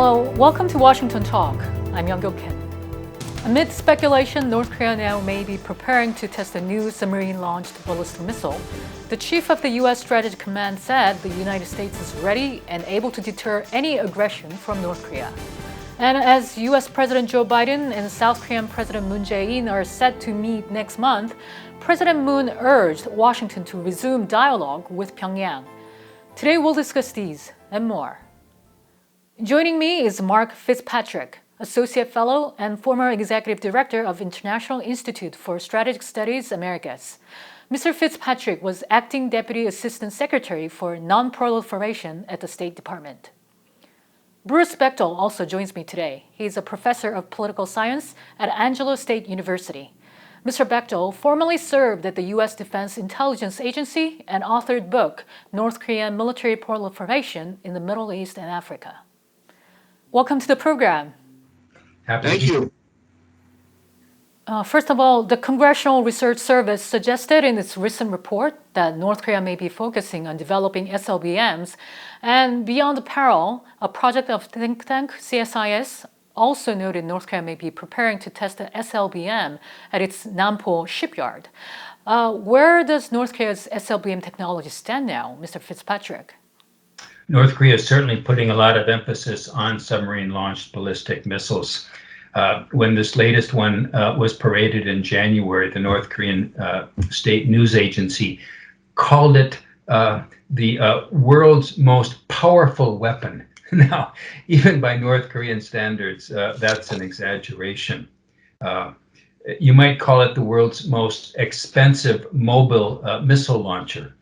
Welcome to Washington Talk. I'm Young-Gyo Kim. Amid speculation, North Korea now may be preparing to test a new submarine-launched ballistic missile. The chief of the U.S. Strategic Command said the United States is ready and able to deter any aggression from North Korea. And as U.S. President Joe Biden and South Korean President Moon Jae-in are set to meet next month, President Moon urged Washington to resume dialogue with Pyongyang. Today we'll discuss these and more. Joining me is Mark Fitzpatrick, Associate Fellow and former Executive Director of International Institute for Strategic Studies Americas. Mr. Fitzpatrick was Acting Deputy Assistant Secretary for Non-Proliferation at the State Department. Bruce Bechtol also joins me today. He's a professor of political science at Angelo State University. Mr. Bechtol formerly served at the U.S. Defense Intelligence Agency and authored book, North Korean Military Proliferation in the Middle East and Africa. Welcome to the program. Thank you. First of all, the Congressional Research Service suggested in its recent report that North Korea may be focusing on developing SLBMs, and Beyond Apparel, a project of think tank CSIS, also noted North Korea may be preparing to test the SLBM at its Nampo shipyard. Where does North Korea's SLBM technology stand now, Mr. Fitzpatrick? North Korea is certainly putting a lot of emphasis on submarine-launched ballistic missiles. When this latest one was paraded in January, the North Korean state news agency called it the world's most powerful weapon. Now, even by North Korean standards, that's an exaggeration. You might call it the world's most expensive mobile missile launcher.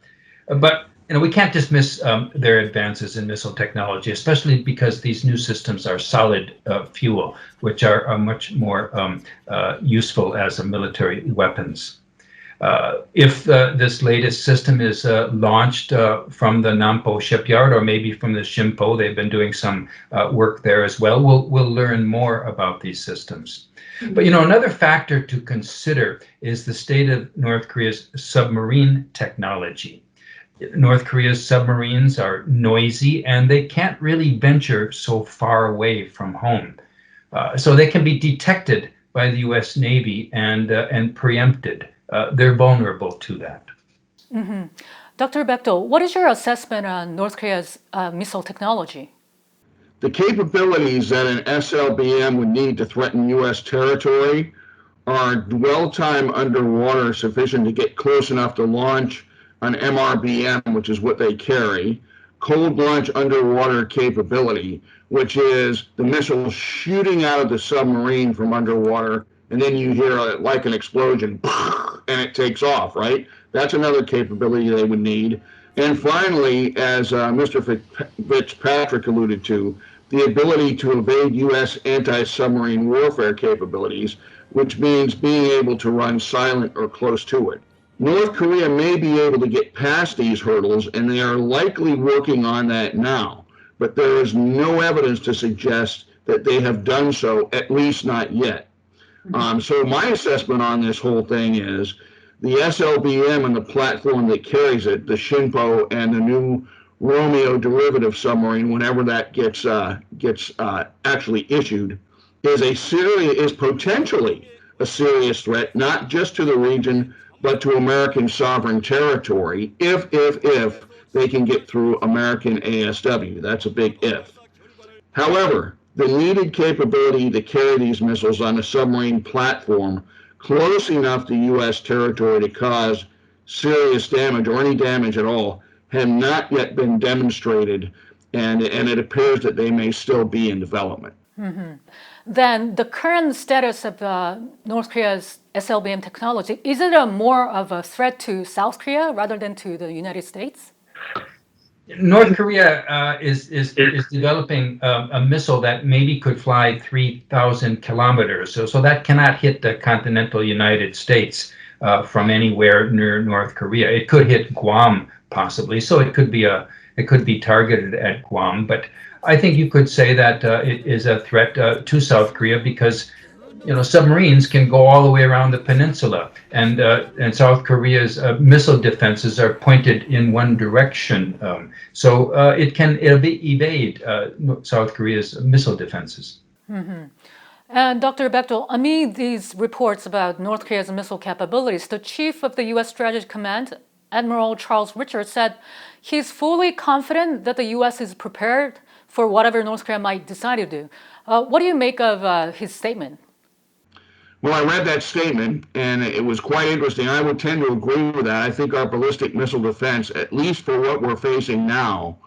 But we can't dismiss their advances in missile technology, especially because these new systems are solid fuel, which are much more useful as military weapons. If this latest system is launched from the Nampo shipyard, or maybe from the Shimpo, they've been doing some work there as well, we'll learn more about these systems. But another factor to consider is the state of North Korea's submarine technology. North Korea's submarines are noisy and they can't really venture so far away from home. So they can be detected by the US Navy and preempted. They're vulnerable to that. Mm-hmm. Dr. Bechtol, what is your assessment on North Korea's missile technology? The capabilities that an SLBM would need to threaten US territory are dwell time underwater sufficient to get close enough to launch an MRBM, which is what they carry, cold launch underwater capability, which is the missile shooting out of the submarine from underwater, and then you hear like an explosion, and it takes off, right? That's another capability they would need. And finally, as Mr. Fitzpatrick alluded to, the ability to evade U.S. anti-submarine warfare capabilities, which means being able to run silent or close to it. North Korea may be able to get past these hurdles, and they are likely working on that now, but there is no evidence to suggest that they have done so, at least not yet. So my assessment on this whole thing is the SLBM and the platform that carries it, the Shinpo and the new Romeo derivative submarine, whenever that gets actually issued, is potentially a serious threat, not just to the region, but to American sovereign territory, if they can get through American ASW. That's a big if. However, the needed capability to carry these missiles on a submarine platform close enough to U.S. territory to cause serious damage or any damage at all have not yet been demonstrated, and it appears that they may still be in development. Mm-hmm. Then the current status of North Korea's SLBM technology, is it more of a threat to South Korea rather than to the United States? North Korea is developing a missile that maybe could fly 3,000 kilometers. So that cannot hit the continental United States from anywhere near North Korea. It could hit Guam possibly. So it could be targeted at Guam. But I think you could say that it is a threat to South Korea because submarines can go all the way around the peninsula, and South Korea's missile defenses are pointed in one direction, so it'll evade South Korea's missile defenses. Mm-hmm. And Dr. Bechtol, amid these reports about North Korea's missile capabilities, the chief of the U.S. Strategic Command, Admiral Charles Richards, said he's fully confident that the U.S. is prepared for whatever North Korea might decide to do. What do you make of his statement? Well, I read that statement, and it was quite interesting. I would tend to agree with that. I think our ballistic missile defense, at least for what we're facing now,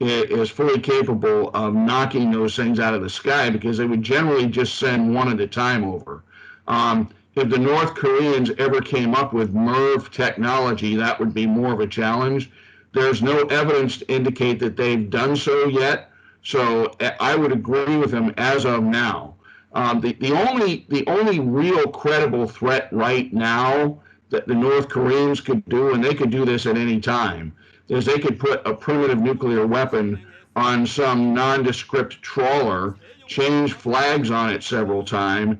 is fully capable of knocking those things out of the sky, because they would generally just send one at a time over. If the North Koreans ever came up with MIRV technology, that would be more of a challenge. There's no evidence to indicate that they've done so yet, so I would agree with him as of now. The only real credible threat right now that the North Koreans could do, and they could do this at any time, is they could put a primitive nuclear weapon on some nondescript trawler, change flags on it several times,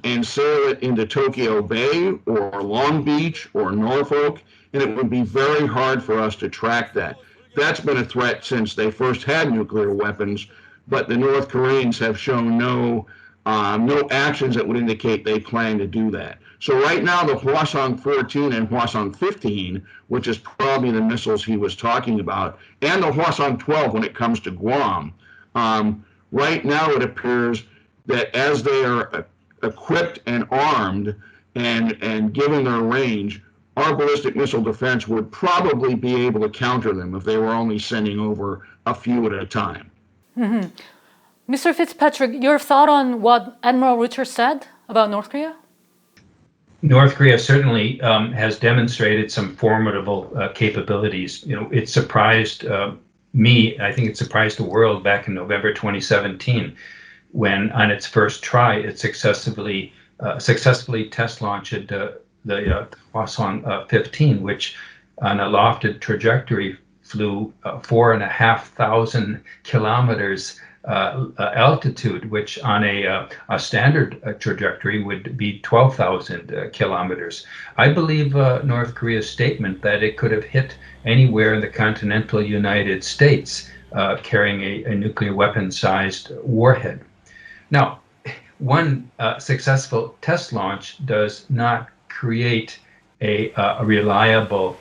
and sail it into Tokyo Bay or Long Beach or Norfolk, and it would be very hard for us to track that. That's been a threat since they first had nuclear weapons, but the North Koreans have shown no actions that would indicate they plan to do that. So right now, the Hwasong 14 and Hwasong 15, which is probably the missiles he was talking about, and the Hwasong 12 when it comes to Guam, right now it appears that as they are equipped and armed and given their range, our ballistic missile defense would probably be able to counter them if they were only sending over a few at a time. Mm-hmm. Mr. Fitzpatrick, your thought on what Admiral Richards said about North Korea? North Korea certainly has demonstrated some formidable capabilities. It surprised me. I think it surprised the world back in November 2017, when on its first try it successfully test launched the Hwasong 15, which on a lofted trajectory flew 4,500 kilometers altitude, which on a standard trajectory would be 12,000 kilometers. I believe North Korea's statement that it could have hit anywhere in the continental United States carrying a nuclear weapon-sized warhead. Now, one successful test launch does not create a reliable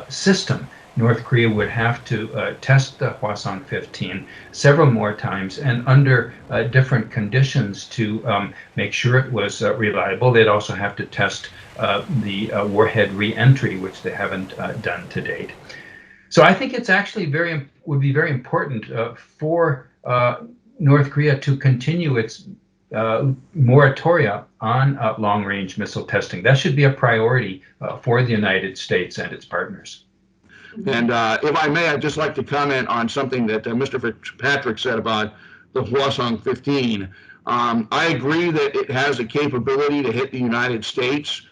system. North Korea would have to test the Hwasong 15 several more times and under different conditions to make sure it was reliable. They'd also have to test the warhead re-entry, which they haven't done to date. So I think it's actually would be very important for North Korea to continue its moratoria on long-range missile testing. That should be a priority for the United States and its partners. And if I may, I'd just like to comment on something that Mr. Fitzpatrick said about the Hwasong 15. I agree that it has the capability to hit the United States,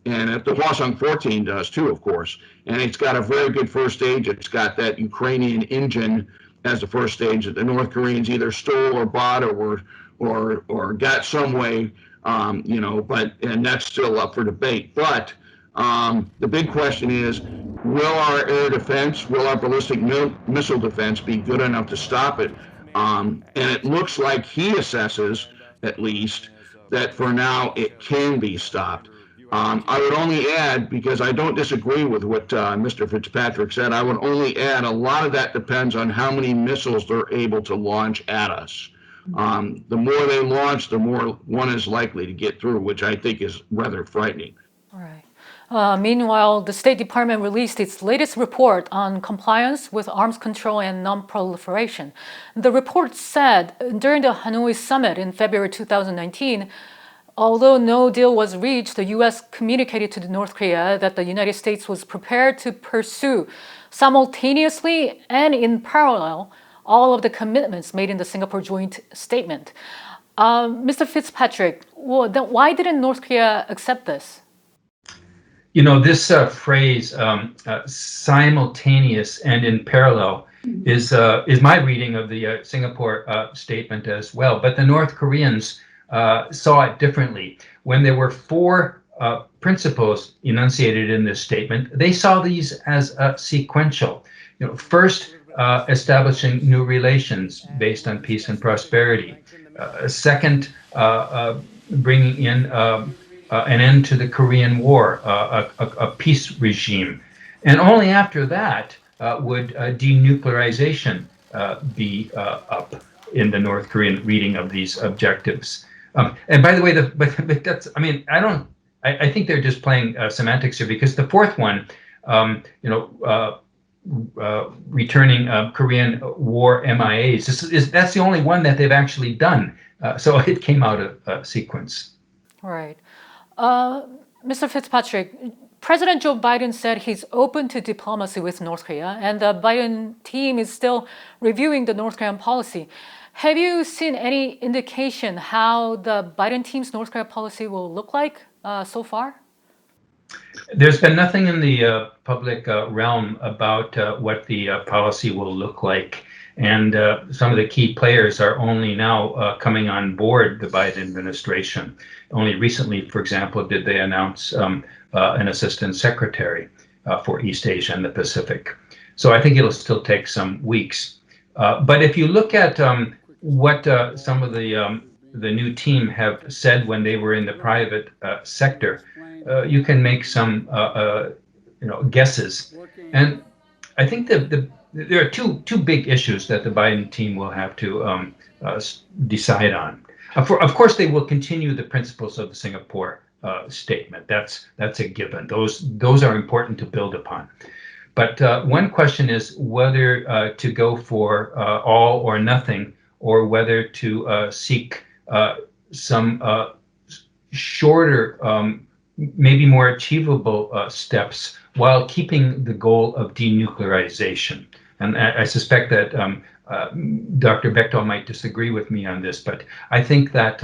and the Hwasong 14 does too, of course. And it's got a very good first stage. It's got that Ukrainian engine as the first stage that the North Koreans either stole or bought or got some way, and that's still up for debate. But the big question is, will our air defense, will our ballistic missile defense be good enough to stop it? And it looks like he assesses, at least, that for now it can be stopped. I would only add, because I don't disagree with what Mr. Fitzpatrick said, I would only add a lot of that depends on how many missiles they're able to launch at us. The more they launch, the more one is likely to get through, which I think is rather frightening. All right. Meanwhile, the State Department released its latest report on compliance with arms control and non-proliferation. The report said during the Hanoi summit in February 2019, although no deal was reached, the U.S. communicated to North Korea that the United States was prepared to pursue simultaneously and in parallel all of the commitments made in the Singapore joint statement. Mr. Fitzpatrick, why didn't North Korea accept this? This phrase, simultaneous and in parallel, is my reading of the Singapore statement as well. But the North Koreans saw it differently. When there were four principles enunciated in this statement, they saw these as sequential. First, establishing new relations based on peace and prosperity. Second, bringing in an end to the Korean War, a peace regime. And only after that would denuclearization be up in the North Korean reading of these objectives. And by the way, but that's, I mean, I think they're just playing semantics here, because the fourth one, returning Korean War MIAs, that's the only one that they've actually done. So it came out of sequence. Right. Mr. Fitzpatrick, President Joe Biden said he's open to diplomacy with North Korea, and the Biden team is still reviewing the North Korean policy. Have you seen any indication how the Biden team's North Korea policy will look like so far? There's been nothing in the public realm about what the policy will look like. And some of the key players are only now coming on board the Biden administration. Only recently, for example, did they announce an assistant secretary for East Asia and the Pacific. So I think it'll still take some weeks. But if you look at what some of the new team have said when they were in the private sector, you can make some guesses. And I think there are two big issues that the Biden team will have to decide on. Of course, they will continue the principles of the Singapore statement. That's a given. Those are important to build upon. But one question is whether to go for all or nothing, or whether to seek some shorter, maybe more achievable steps while keeping the goal of denuclearization. And I suspect that Dr. Bechtol might disagree with me on this, but I think that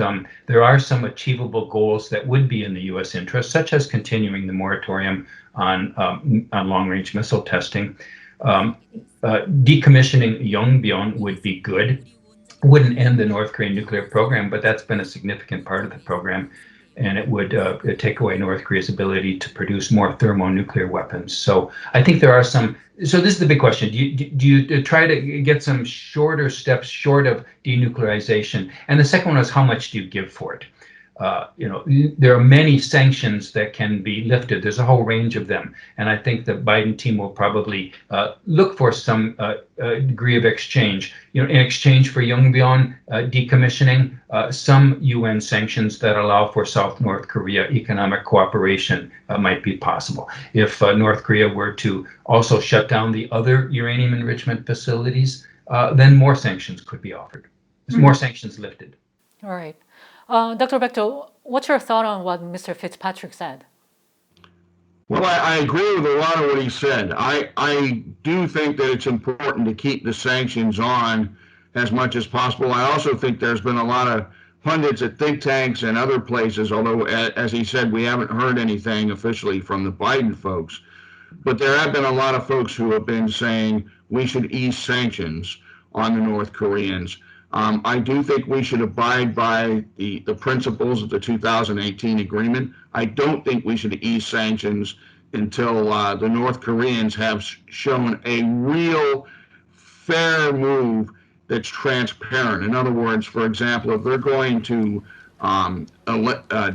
there are some achievable goals that would be in the U.S. interest, such as continuing the moratorium on long-range missile testing. Decommissioning Yongbyon would be good. Wouldn't end the North Korean nuclear program, but that's been a significant part of the program. And it would take away North Korea's ability to produce more thermonuclear weapons. So I think there are some. So this is the big question: do you try to get some shorter steps short of denuclearization? And the second one is, how much do you give for it? There are many sanctions that can be lifted. There's a whole range of them, and I think the Biden team will probably look for some degree of exchange. In exchange for Yongbyon decommissioning, some UN sanctions that allow for South North Korea economic cooperation might be possible. If North Korea were to also shut down the other uranium enrichment facilities, then more sanctions could be offered. There's more sanctions lifted. All right. Dr. Bechtol, what's your thought on what Mr. Fitzpatrick said? Well, I agree with a lot of what he said. I do think that it's important to keep the sanctions on as much as possible. I also think there's been a lot of pundits at think tanks and other places, although, as he said, we haven't heard anything officially from the Biden folks. But there have been a lot of folks who have been saying we should ease sanctions on the North Koreans. I do think we should abide by the principles of the 2018 agreement. I don't think we should ease sanctions until the North Koreans have shown a real fair move that's transparent. In other words, for example, if they're going to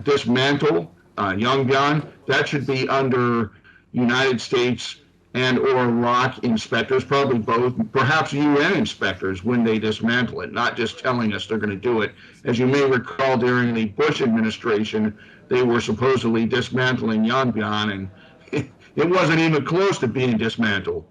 dismantle Yongbyon, that should be under United States and or ROC inspectors, probably both, perhaps UN inspectors when they dismantle it, not just telling us they're going to do it. As you may recall, during the Bush administration, they were supposedly dismantling Yongbyon, and it wasn't even close to being dismantled.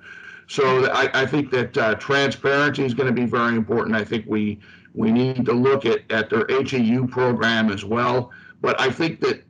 So I think that transparency is going to be very important. I think we need to look at their HEU program as well. But I think that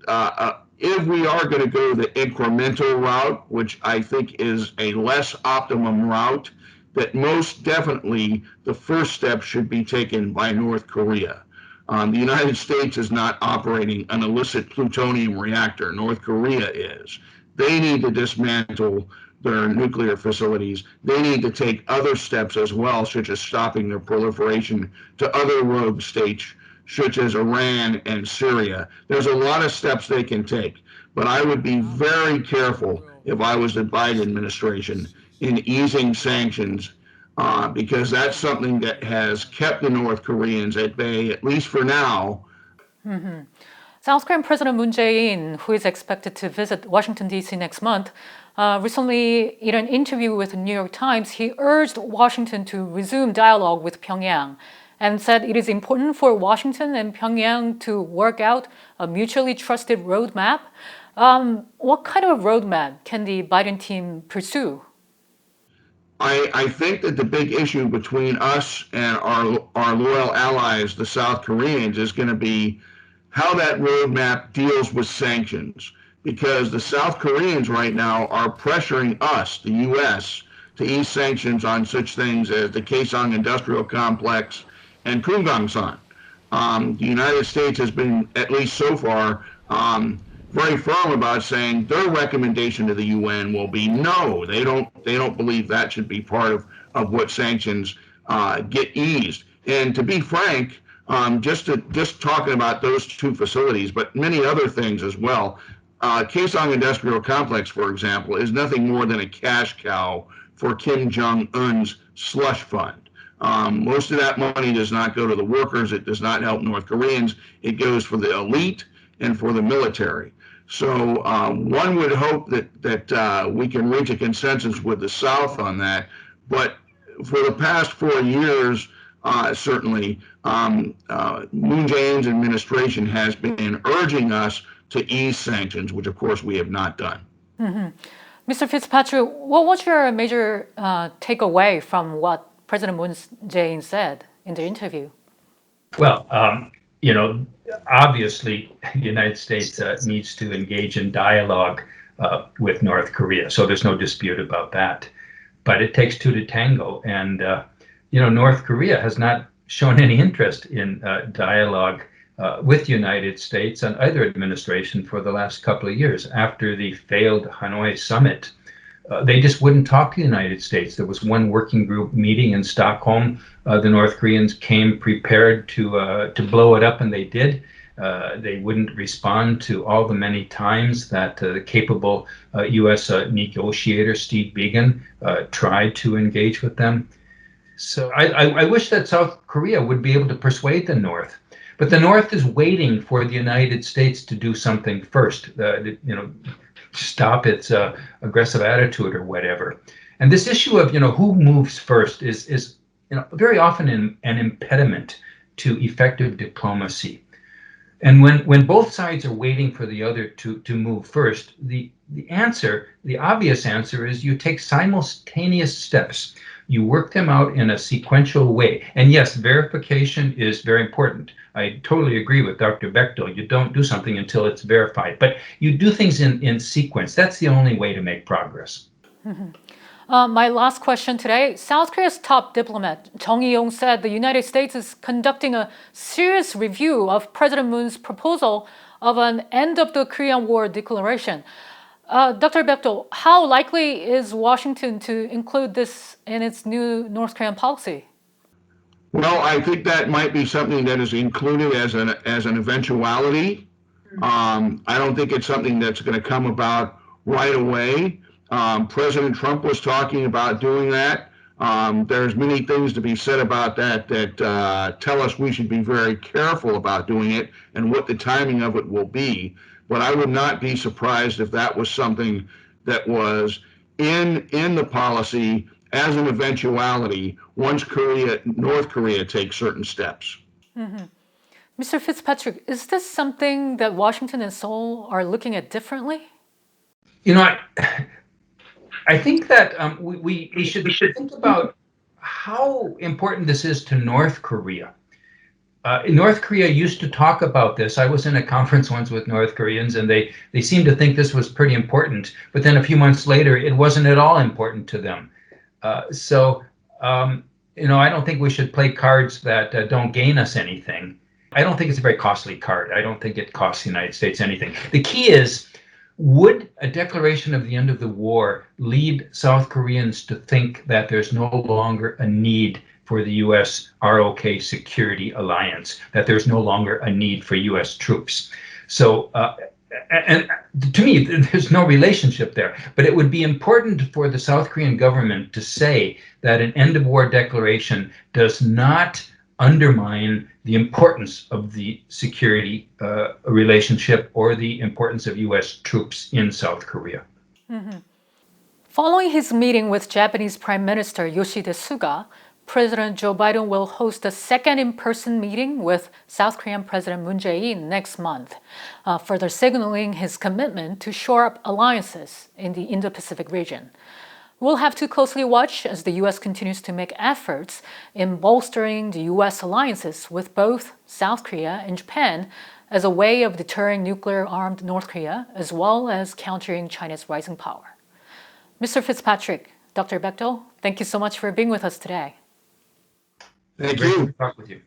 if we are going to go the incremental route, which I think is a less optimum route, that most definitely the first step should be taken by North Korea. The United States is not operating an illicit plutonium reactor. North Korea is. They need to dismantle their nuclear facilities. They need to take other steps as well, such as stopping their proliferation to other rogue states such as Iran and Syria. There's a lot of steps they can take, but I would be very careful if I was the Biden administration in easing sanctions, because that's something that has kept the North Koreans at bay, at least for now. South Korean President Moon Jae-in, who is expected to visit Washington, D.C. next month, recently, in an interview with the New York Times, he urged Washington to resume dialogue with Pyongyang and said it is important for Washington and Pyongyang to work out a mutually trusted roadmap. What kind of roadmap can the Biden team pursue? I think that the big issue between us and our loyal allies, the South Koreans, is going to be how that roadmap deals with sanctions. Because the South Koreans right now are pressuring us, the U.S., to ease sanctions on such things as the Kaesong Industrial Complex and Kumgangsan. The United States has been, at least so far, very firm about saying their recommendation to the UN will be no. They don't believe that should be part of what sanctions get eased. And to be frank, just talking about those two facilities, but many other things as well. Kaesong Industrial Complex, for example, is nothing more than a cash cow for Kim Jong-un's slush fund. Most of that money does not go to the workers. It does not help North Koreans. It goes for the elite and for the military. So one would hope that we can reach a consensus with the South on that. But for the past 4 years, certainly, Moon Jae-in's administration has been urging us to ease sanctions, which of course we have not done. Mr. Fitzpatrick, what was your major takeaway from what President Moon Jae-in said in the interview? Well, obviously, the United States needs to engage in dialogue with North Korea, so there's no dispute about that. But it takes two to tango, and North Korea has not shown any interest in dialogue with the United States and either administration for the last couple of years. After the failed Hanoi summit, they just wouldn't talk to the United States. There was one working group meeting in Stockholm. The North Koreans came prepared to blow it up, and they did. They wouldn't respond to all the many times that the capable U.S. negotiator, Steve Biegun, tried to engage with them. So I wish that South Korea would be able to persuade the North. But the North is waiting for the United States to do something first, stop its aggressive attitude or whatever. And this issue of who moves first is very often an impediment to effective diplomacy. And when both sides are waiting for the other to move first, the obvious answer is you take simultaneous steps. You work them out in a sequential way. And yes, verification is very important. I totally agree with Dr. Bechtol. You don't do something until it's verified. But you do things in sequence. That's the only way to make progress. My last question today. South Korea's top diplomat, Jung Eui-yong, said the United States is conducting a serious review of President Moon's proposal of an end of the Korean War declaration. Dr. Bechtol, how likely is Washington to include this in its new North Korean policy? Well, I think that might be something that is included as an eventuality. I don't think it's something that's going to come about right away. President Trump was talking about doing that. There's many things to be said about that tell us we should be very careful about doing it and what the timing of it will be. But I would not be surprised if that was something that was in the policy as an eventuality once North Korea takes certain steps. Mr. Fitzpatrick, is this something that Washington and Seoul are looking at differently? I think that we should think about how important this is to North Korea. North Korea used to talk about this. I was in a conference once with North Koreans, and they seemed to think this was pretty important. But then a few months later, it wasn't at all important to them. So I don't think we should play cards that don't gain us anything. I don't think it's a very costly card. I don't think it costs the United States anything. The key is, would a declaration of the end of the war lead South Koreans to think that there's no longer a need for the US ROK security alliance, that there's no longer a need for US troops. So, and to me, there's no relationship there, but it would be important for the South Korean government to say that an end of war declaration does not undermine the importance of the security relationship or the importance of US troops in South Korea. Mm-hmm. Following his meeting with Japanese Prime Minister Yoshihide Suga, President Joe Biden will host a second in-person meeting with South Korean President Moon Jae-in next month, further signaling his commitment to shore up alliances in the Indo-Pacific region. We'll have to closely watch as the U.S. continues to make efforts in bolstering the U.S. alliances with both South Korea and Japan as a way of deterring nuclear-armed North Korea, as well as countering China's rising power. Mr. Fitzpatrick, Dr. Bechtol, thank you so much for being with us today. Thank Great you. to talk with you.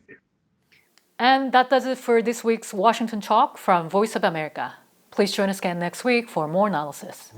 And that does it for this week's Washington Talk from Voice of America. Please join us again next week for more analysis.